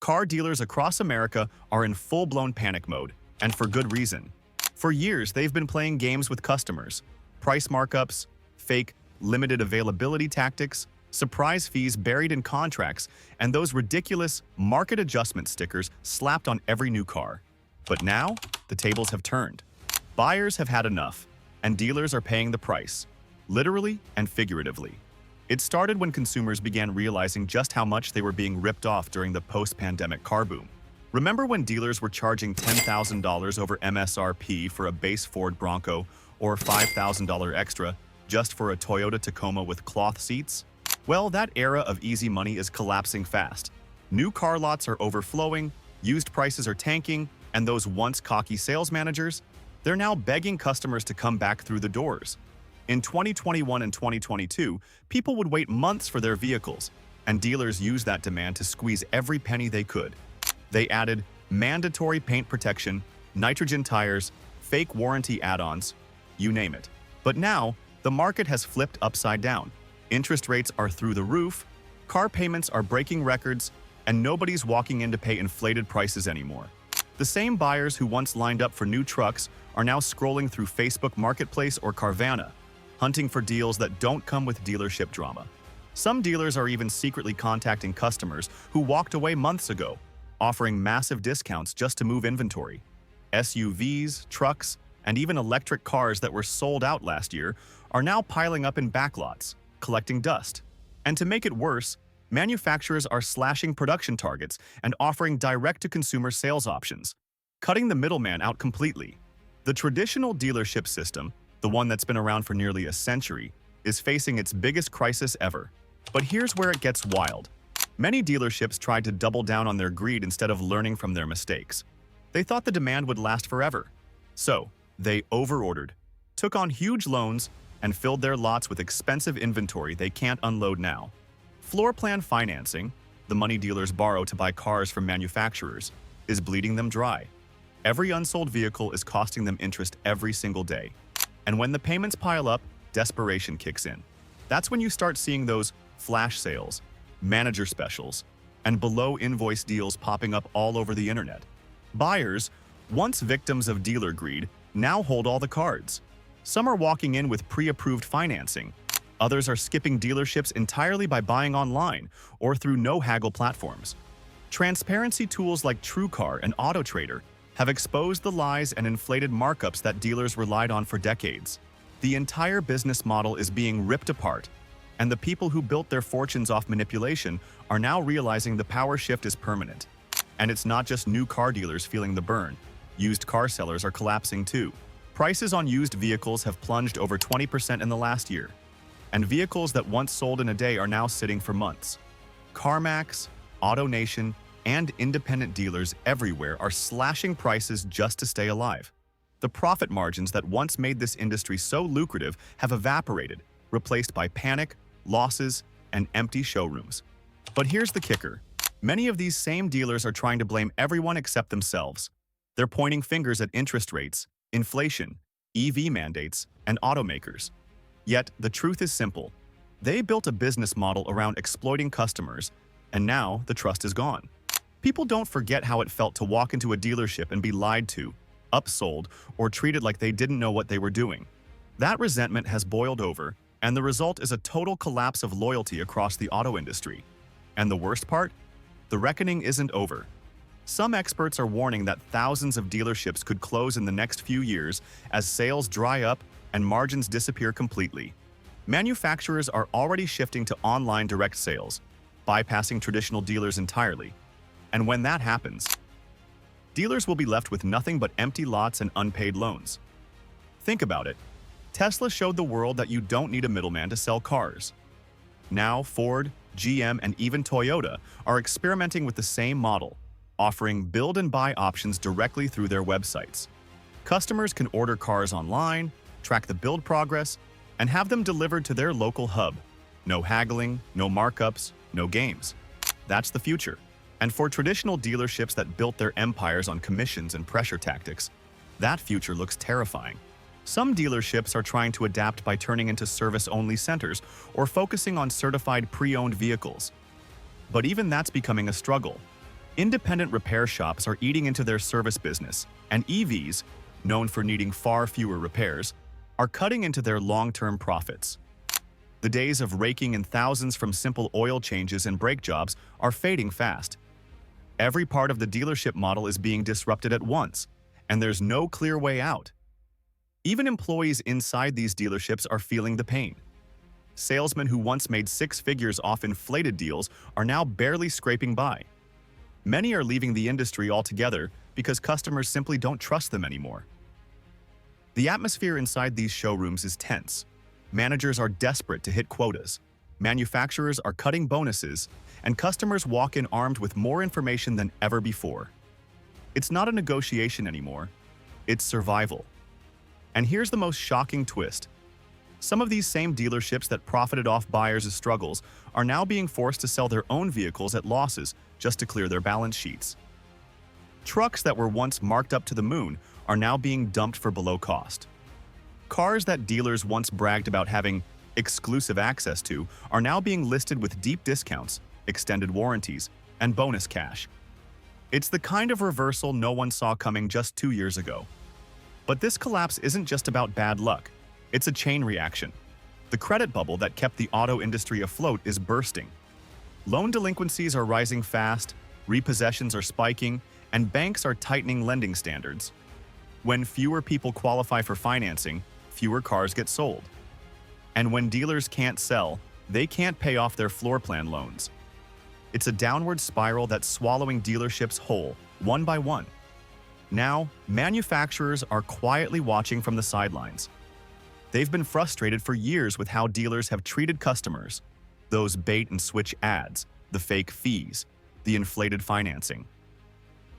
car dealers across America are in full-blown panic mode, and for good reason. For years, they've been playing games with customers. Price markups, fake, limited availability tactics, surprise fees buried in contracts, and those ridiculous market adjustment stickers slapped on every new car. But now, the tables have turned. Buyers have had enough, and dealers are paying the price, literally and figuratively. It started when consumers began realizing just how much they were being ripped off during the post-pandemic car boom. Remember when dealers were charging $10,000 over MSRP for a base Ford Bronco or $5,000 extra just for a Toyota Tacoma with cloth seats? Well, that era of easy money is collapsing fast. New car lots are overflowing, used prices are tanking, and those once cocky sales managers, they're now begging customers to come back through the doors. In 2021 and 2022, people would wait months for their vehicles, and dealers used that demand to squeeze every penny they could. They added mandatory paint protection, nitrogen tires, fake warranty add-ons, you name it. But now, the market has flipped upside down. Interest rates are through the roof, car payments are breaking records, and nobody's walking in to pay inflated prices anymore. The same buyers who once lined up for new trucks are now scrolling through Facebook Marketplace or Carvana, hunting for deals that don't come with dealership drama. Some dealers are even secretly contacting customers who walked away months ago, offering massive discounts just to move inventory. SUVs, trucks, and even electric cars that were sold out last year are now piling up in backlots, collecting dust. And to make it worse, manufacturers are slashing production targets and offering direct-to-consumer sales options, cutting the middleman out completely. The traditional dealership system, the one that's been around for nearly a century, is facing its biggest crisis ever. But here's where it gets wild. Many dealerships tried to double down on their greed instead of learning from their mistakes. They thought the demand would last forever. So, they overordered, took on huge loans, and filled their lots with expensive inventory they can't unload now. Floor plan financing, the money dealers borrow to buy cars from manufacturers, is bleeding them dry. Every unsold vehicle is costing them interest every single day. And when the payments pile up, desperation kicks in. That's when you start seeing those flash sales, manager specials, and below-invoice deals popping up all over the internet. Buyers, once victims of dealer greed, now hold all the cards. Some are walking in with pre-approved financing. Others are skipping dealerships entirely by buying online or through no-haggle platforms. Transparency tools like TrueCar and AutoTrader have exposed the lies and inflated markups that dealers relied on for decades. The entire business model is being ripped apart, and the people who built their fortunes off manipulation are now realizing the power shift is permanent. And it's not just new car dealers feeling the burn. Used car sellers are collapsing too. Prices on used vehicles have plunged over 20% in the last year, and vehicles that once sold in a day are now sitting for months. CarMax, AutoNation, and independent dealers everywhere are slashing prices just to stay alive. The profit margins that once made this industry so lucrative have evaporated, replaced by panic, losses, and empty showrooms. But here's the kicker. Many of these same dealers are trying to blame everyone except themselves. They're pointing fingers at interest rates, inflation, EV mandates, and automakers. Yet, the truth is simple. They built a business model around exploiting customers, and now the trust is gone. People don't forget how it felt to walk into a dealership and be lied to, upsold, or treated like they didn't know what they were doing. That resentment has boiled over, and the result is a total collapse of loyalty across the auto industry. And the worst part? The reckoning isn't over. Some experts are warning that thousands of dealerships could close in the next few years as sales dry up and margins disappear completely. Manufacturers are already shifting to online direct sales, bypassing traditional dealers entirely. And when that happens, dealers will be left with nothing but empty lots and unpaid loans. Think about it. Tesla showed the world that you don't need a middleman to sell cars. Now Ford, GM, and even Toyota are experimenting with the same model, offering build and buy options directly through their websites. Customers can order cars online, track the build progress, and have them delivered to their local hub. No haggling, no markups, no games. That's the future. And for traditional dealerships that built their empires on commissions and pressure tactics, that future looks terrifying. Some dealerships are trying to adapt by turning into service-only centers or focusing on certified pre-owned vehicles. But even that's becoming a struggle. Independent repair shops are eating into their service business, and EVs, known for needing far fewer repairs, are cutting into their long-term profits. The days of raking in thousands from simple oil changes and brake jobs are fading fast. Every part of the dealership model is being disrupted at once, and there's no clear way out. Even employees inside these dealerships are feeling the pain. Salesmen who once made six figures off inflated deals are now barely scraping by. Many are leaving the industry altogether because customers simply don't trust them anymore. The atmosphere inside these showrooms is tense. Managers are desperate to hit quotas. Manufacturers are cutting bonuses, and customers walk in armed with more information than ever before. It's not a negotiation anymore. It's survival. And here's the most shocking twist. Some of these same dealerships that profited off buyers' struggles are now being forced to sell their own vehicles at losses just to clear their balance sheets. Trucks that were once marked up to the moon are now being dumped for below cost. Cars that dealers once bragged about having exclusive access to are now being listed with deep discounts, extended warranties, and bonus cash. It's the kind of reversal no one saw coming just 2 years ago. But this collapse isn't just about bad luck. It's a chain reaction. The credit bubble that kept the auto industry afloat is bursting. Loan delinquencies are rising fast, repossessions are spiking, and banks are tightening lending standards. When fewer people qualify for financing, fewer cars get sold. And when dealers can't sell, they can't pay off their floor plan loans. It's a downward spiral that's swallowing dealerships whole, one by one. Now, manufacturers are quietly watching from the sidelines. They've been frustrated for years with how dealers have treated customers. Those bait-and-switch ads, the fake fees, the inflated financing.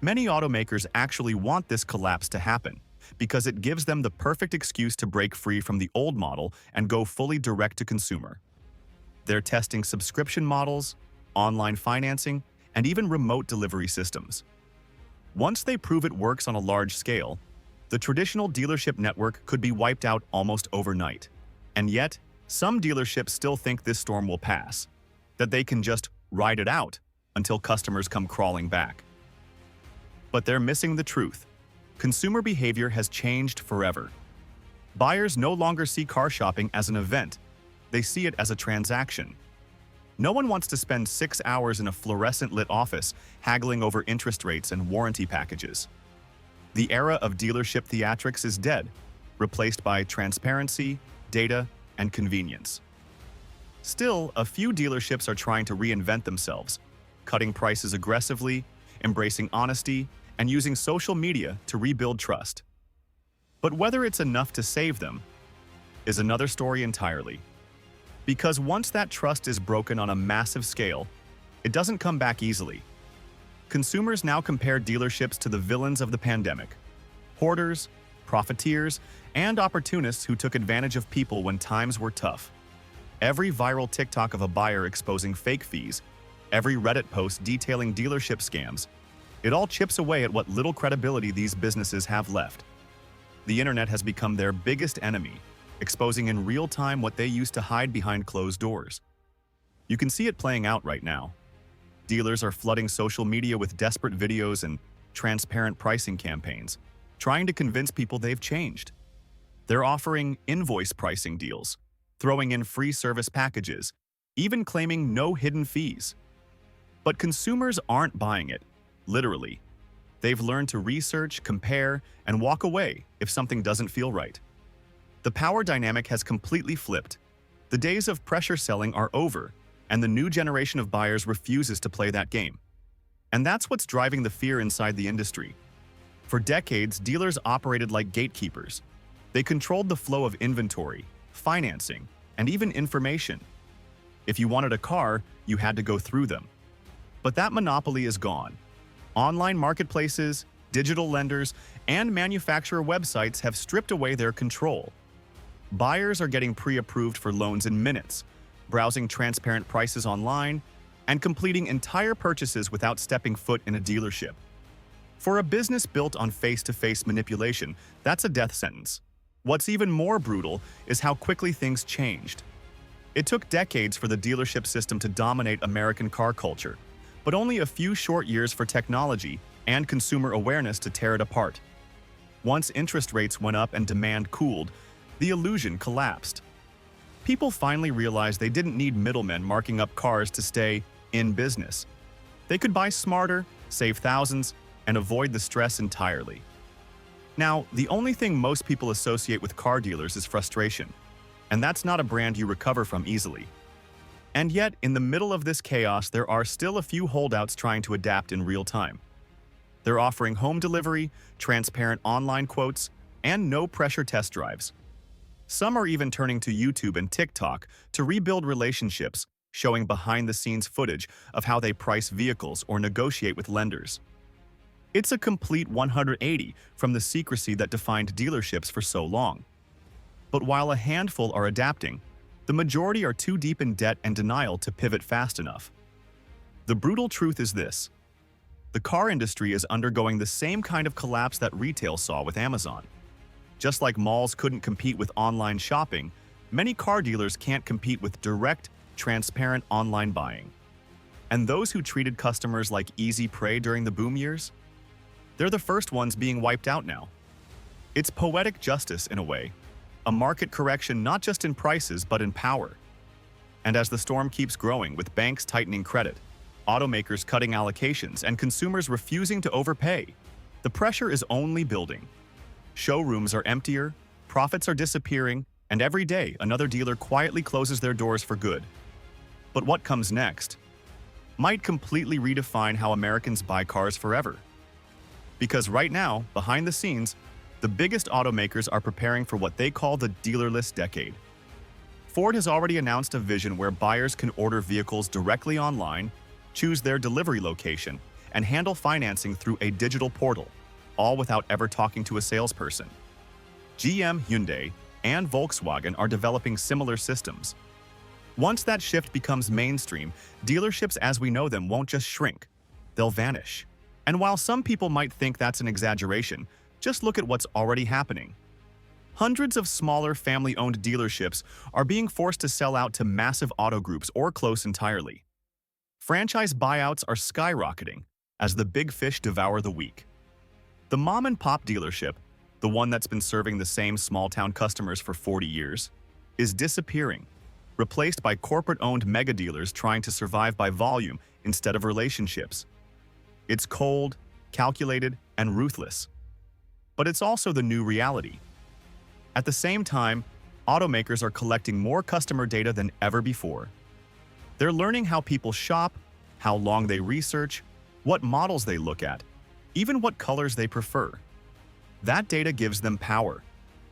Many automakers actually want this collapse to happen because it gives them the perfect excuse to break free from the old model and go fully direct-to-consumer. They're testing subscription models, online financing, and even remote delivery systems. Once they prove it works on a large scale, the traditional dealership network could be wiped out almost overnight. And yet, some dealerships still think this storm will pass, that they can just ride it out until customers come crawling back. But they're missing the truth. Consumer behavior has changed forever. Buyers no longer see car shopping as an event. They see it as a transaction. No one wants to spend 6 hours in a fluorescent-lit office haggling over interest rates and warranty packages. The era of dealership theatrics is dead, replaced by transparency, data, and convenience. Still, a few dealerships are trying to reinvent themselves, cutting prices aggressively, embracing honesty, and using social media to rebuild trust. But whether it's enough to save them is another story entirely. Because once that trust is broken on a massive scale, it doesn't come back easily. Consumers now compare dealerships to the villains of the pandemic: hoarders, profiteers, and opportunists who took advantage of people when times were tough. Every viral TikTok of a buyer exposing fake fees, every Reddit post detailing dealership scams, it all chips away at what little credibility these businesses have left. The internet has become their biggest enemy, exposing in real time what they used to hide behind closed doors. You can see it playing out right now. Dealers are flooding social media with desperate videos and transparent pricing campaigns, trying to convince people they've changed. They're offering invoice pricing deals, throwing in free service packages, even claiming no hidden fees. But consumers aren't buying it, literally. They've learned to research, compare, and walk away if something doesn't feel right. The power dynamic has completely flipped. The days of pressure selling are over, and the new generation of buyers refuses to play that game. And that's what's driving the fear inside the industry. For decades, dealers operated like gatekeepers. They controlled the flow of inventory, financing, and even information. If you wanted a car, you had to go through them. But that monopoly is gone. Online marketplaces, digital lenders, and manufacturer websites have stripped away their control. Buyers are getting pre-approved for loans in minutes, browsing transparent prices online, and completing entire purchases without stepping foot in a dealership. For a business built on face-to-face manipulation, that's a death sentence. What's even more brutal is how quickly things changed. It took decades for the dealership system to dominate American car culture, but only a few short years for technology and consumer awareness to tear it apart. Once interest rates went up and demand cooled, the illusion collapsed. People finally realized they didn't need middlemen marking up cars to stay in business. They could buy smarter, save thousands, and avoid the stress entirely. Now, the only thing most people associate with car dealers is frustration, and that's not a brand you recover from easily. And yet, in the middle of this chaos, there are still a few holdouts trying to adapt in real time. They're offering home delivery, transparent online quotes, and no-pressure test drives. Some are even turning to YouTube and TikTok to rebuild relationships, showing behind-the-scenes footage of how they price vehicles or negotiate with lenders. It's a complete 180 from the secrecy that defined dealerships for so long. But while a handful are adapting, the majority are too deep in debt and denial to pivot fast enough. The brutal truth is this: the car industry is undergoing the same kind of collapse that retail saw with Amazon. Just like malls couldn't compete with online shopping, many car dealers can't compete with direct, transparent online buying. And those who treated customers like easy prey during the boom years? They're the first ones being wiped out now. It's poetic justice in a way, a market correction not just in prices but in power. And as the storm keeps growing with banks tightening credit, automakers cutting allocations, and consumers refusing to overpay, the pressure is only building. Showrooms are emptier, profits are disappearing, and every day another dealer quietly closes their doors for good. But what comes next might completely redefine how Americans buy cars forever. Because right now, behind the scenes, the biggest automakers are preparing for what they call the dealerless decade. Ford has already announced a vision where buyers can order vehicles directly online, choose their delivery location, and handle financing through a digital portal, all without ever talking to a salesperson. GM, Hyundai, and Volkswagen are developing similar systems. Once that shift becomes mainstream, dealerships as we know them won't just shrink, they'll vanish. And while some people might think that's an exaggeration, just look at what's already happening. Hundreds of smaller family-owned dealerships are being forced to sell out to massive auto groups or close entirely. Franchise buyouts are skyrocketing as the big fish devour the weak. The mom-and-pop dealership, the one that's been serving the same small-town customers for 40 years, is disappearing, replaced by corporate-owned mega-dealers trying to survive by volume instead of relationships. It's cold, calculated, and ruthless. But it's also the new reality. At the same time, automakers are collecting more customer data than ever before. They're learning how people shop, how long they research, what models they look at, even what colors they prefer. That data gives them power.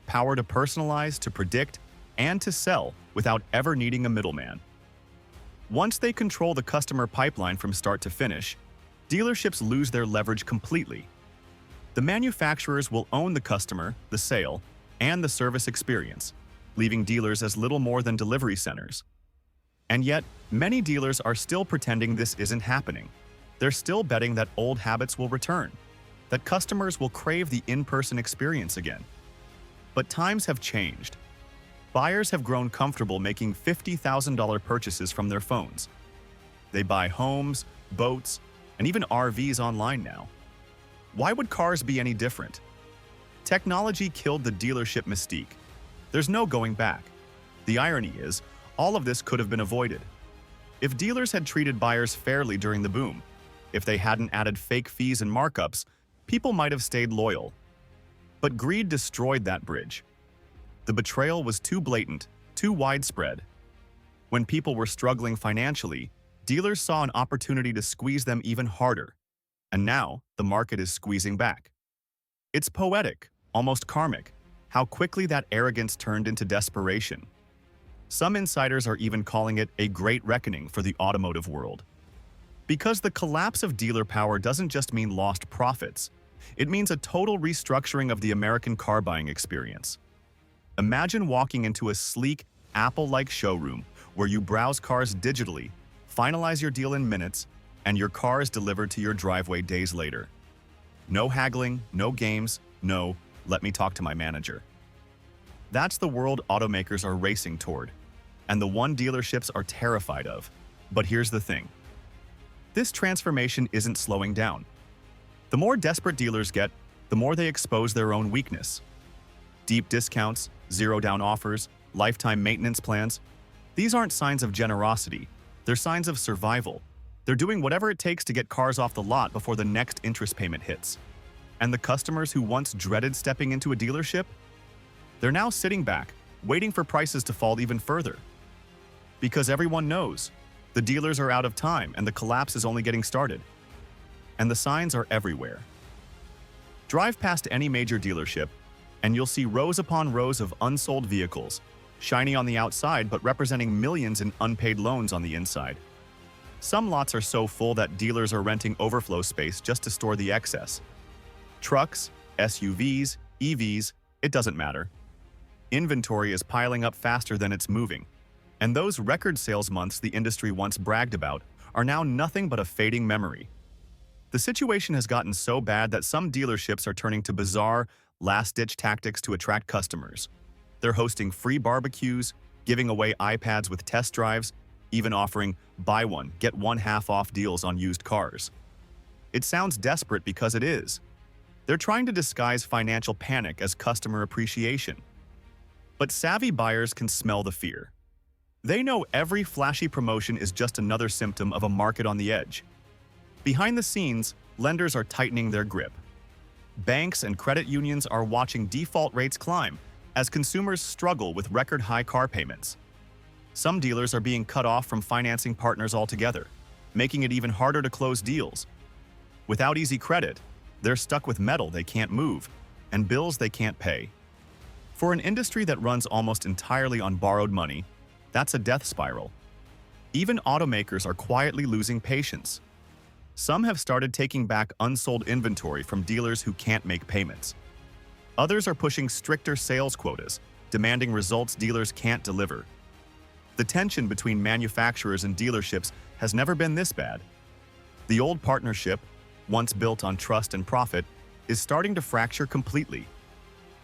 Power to personalize, to predict, and to sell without ever needing a middleman. Once they control the customer pipeline from start to finish, dealerships lose their leverage completely. The manufacturers will own the customer, the sale, and the service experience, leaving dealers as little more than delivery centers. And yet, many dealers are still pretending this isn't happening. They're still betting that old habits will return, that customers will crave the in-person experience again. But times have changed. Buyers have grown comfortable making $50,000 purchases from their phones. They buy homes, boats, and even RVs online now. Why would cars be any different? Technology killed the dealership mystique. There's no going back. The irony is, all of this could have been avoided. If dealers had treated buyers fairly during the boom, if they hadn't added fake fees and markups, people might have stayed loyal. But greed destroyed that bridge. The betrayal was too blatant, too widespread. When people were struggling financially, dealers saw an opportunity to squeeze them even harder. And now, the market is squeezing back. It's poetic, almost karmic, how quickly that arrogance turned into desperation. Some insiders are even calling it a great reckoning for the automotive world. Because the collapse of dealer power doesn't just mean lost profits, it means a total restructuring of the American car buying experience. Imagine walking into a sleek, Apple-like showroom where you browse cars digitally, finalize your deal in minutes, and your car is delivered to your driveway days later. No haggling, no games, no, let me talk to my manager. That's the world automakers are racing toward, and the one dealerships are terrified of. But here's the thing. This transformation isn't slowing down. The more desperate dealers get, the more they expose their own weakness. Deep discounts, zero-down offers, lifetime maintenance plans, these aren't signs of generosity, they're signs of survival. They're doing whatever it takes to get cars off the lot before the next interest payment hits. And the customers who once dreaded stepping into a dealership? They're now sitting back, waiting for prices to fall even further. Because everyone knows, the dealers are out of time and the collapse is only getting started. And the signs are everywhere. Drive past any major dealership, and you'll see rows upon rows of unsold vehicles, shiny on the outside but representing millions in unpaid loans on the inside. Some lots are so full that dealers are renting overflow space just to store the excess. Trucks, SUVs, EVs, it doesn't matter. Inventory is piling up faster than it's moving, and those record sales months the industry once bragged about are now nothing but a fading memory. The situation has gotten so bad that some dealerships are turning to bizarre, last-ditch tactics to attract customers. They're hosting free barbecues, giving away iPads with test drives, even offering buy one, get one half off deals on used cars. It sounds desperate because it is. They're trying to disguise financial panic as customer appreciation. But savvy buyers can smell the fear. They know every flashy promotion is just another symptom of a market on the edge. Behind the scenes, lenders are tightening their grip. Banks and credit unions are watching default rates climb as consumers struggle with record-high car payments. Some dealers are being cut off from financing partners altogether, making it even harder to close deals. Without easy credit, they're stuck with metal they can't move and bills they can't pay. For an industry that runs almost entirely on borrowed money, that's a death spiral. Even automakers are quietly losing patience. Some have started taking back unsold inventory from dealers who can't make payments. Others are pushing stricter sales quotas, demanding results dealers can't deliver. The tension between manufacturers and dealerships has never been this bad. The old partnership, once built on trust and profit, is starting to fracture completely.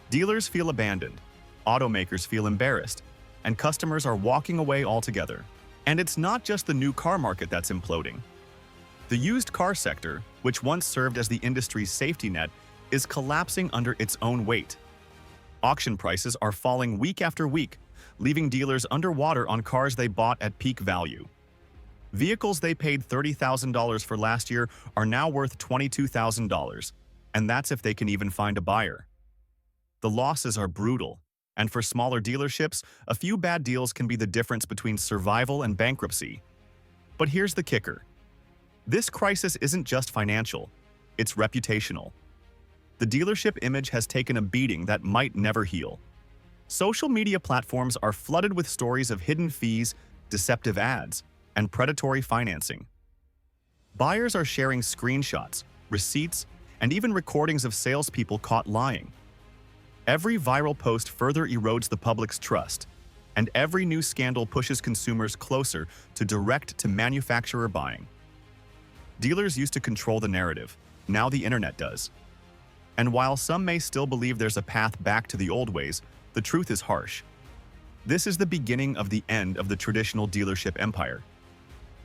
Dealers feel abandoned, automakers feel embarrassed, and customers are walking away altogether. And it's not just the new car market that's imploding. The used car sector, which once served as the industry's safety net, is collapsing under its own weight. Auction prices are falling week after week, leaving dealers underwater on cars they bought at peak value. Vehicles they paid $30,000 for last year are now worth $22,000, and that's if they can even find a buyer. The losses are brutal, and for smaller dealerships, a few bad deals can be the difference between survival and bankruptcy. But here's the kicker. This crisis isn't just financial, it's reputational. The dealership image has taken a beating that might never heal. Social media platforms are flooded with stories of hidden fees, deceptive ads, and predatory financing. Buyers are sharing screenshots, receipts, and even recordings of salespeople caught lying. Every viral post further erodes the public's trust, and every new scandal pushes consumers closer to direct-to-manufacturer buying. Dealers used to control the narrative, now the internet does. And while some may still believe there's a path back to the old ways, the truth is harsh. This is the beginning of the end of the traditional dealership empire.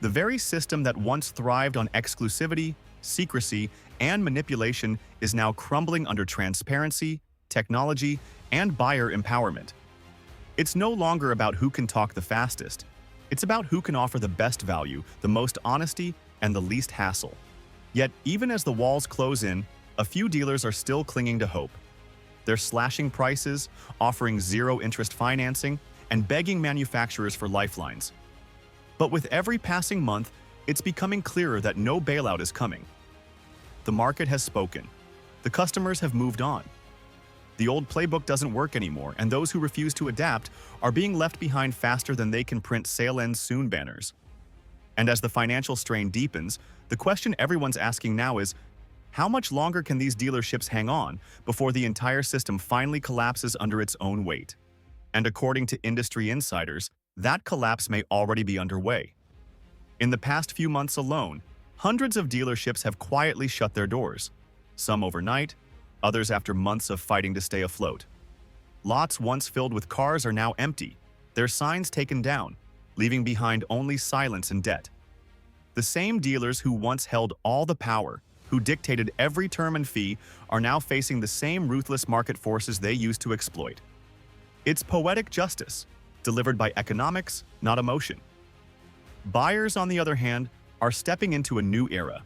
The very system that once thrived on exclusivity, secrecy, and manipulation is now crumbling under transparency, technology, and buyer empowerment. It's no longer about who can talk the fastest. It's about who can offer the best value, the most honesty, and the least hassle. Yet, even as the walls close in, a few dealers are still clinging to hope. They're slashing prices, offering zero-interest financing, and begging manufacturers for lifelines. But with every passing month, it's becoming clearer that no bailout is coming. The market has spoken. The customers have moved on. The old playbook doesn't work anymore, and those who refuse to adapt are being left behind faster than they can print "Sale ends soon" banners. And as the financial strain deepens, the question everyone's asking now is, how much longer can these dealerships hang on before the entire system finally collapses under its own weight? And according to industry insiders, that collapse may already be underway. In the past few months alone, hundreds of dealerships have quietly shut their doors, some overnight, others after months of fighting to stay afloat. Lots once filled with cars are now empty, their signs taken down, leaving behind only silence and debt. The same dealers who once held all the power, who dictated every term and fee, are now facing the same ruthless market forces they used to exploit. It's poetic justice, delivered by economics, not emotion. Buyers, on the other hand, are stepping into a new era.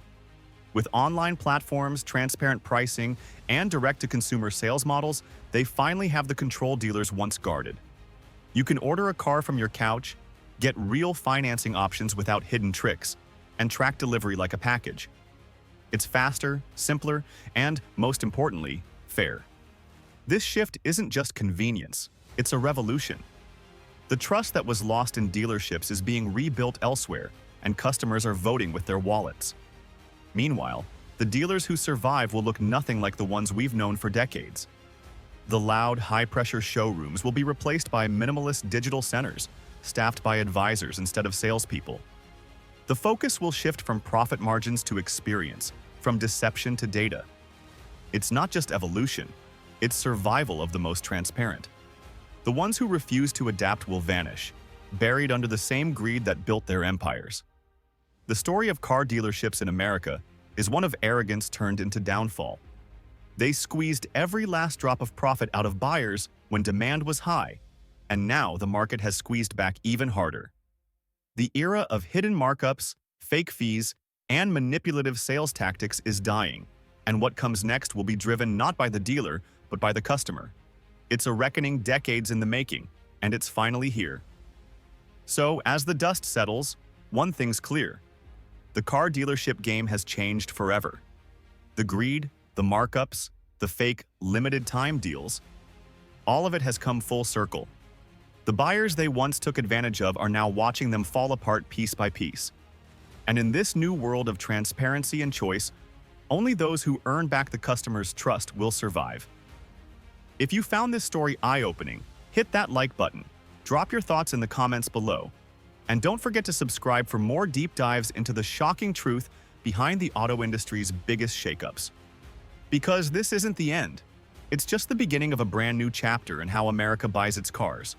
With online platforms, transparent pricing, and direct-to-consumer sales models, they finally have the control dealers once guarded. You can order a car from your couch, get real financing options without hidden tricks, and track delivery like a package. It's faster, simpler, and, most importantly, fair. This shift isn't just convenience, it's a revolution. The trust that was lost in dealerships is being rebuilt elsewhere, and customers are voting with their wallets. Meanwhile, the dealers who survive will look nothing like the ones we've known for decades. The loud, high-pressure showrooms will be replaced by minimalist digital centers, staffed by advisors instead of salespeople. The focus will shift from profit margins to experience, from deception to data. It's not just evolution, it's survival of the most transparent. The ones who refuse to adapt will vanish, buried under the same greed that built their empires. The story of car dealerships in America is one of arrogance turned into downfall. They squeezed every last drop of profit out of buyers when demand was high, and now the market has squeezed back even harder. The era of hidden markups, fake fees, and manipulative sales tactics is dying, and what comes next will be driven not by the dealer, but by the customer. It's a reckoning decades in the making, and it's finally here. So, as the dust settles, one thing's clear. The car dealership game has changed forever. The greed, the markups, the fake, limited-time deals, all of it has come full circle. The buyers they once took advantage of are now watching them fall apart piece by piece. And in this new world of transparency and choice, only those who earn back the customer's trust will survive. If you found this story eye-opening, hit that like button, drop your thoughts in the comments below, and don't forget to subscribe for more deep dives into the shocking truth behind the auto industry's biggest shakeups. Because this isn't the end. It's just the beginning of a brand new chapter in how America buys its cars.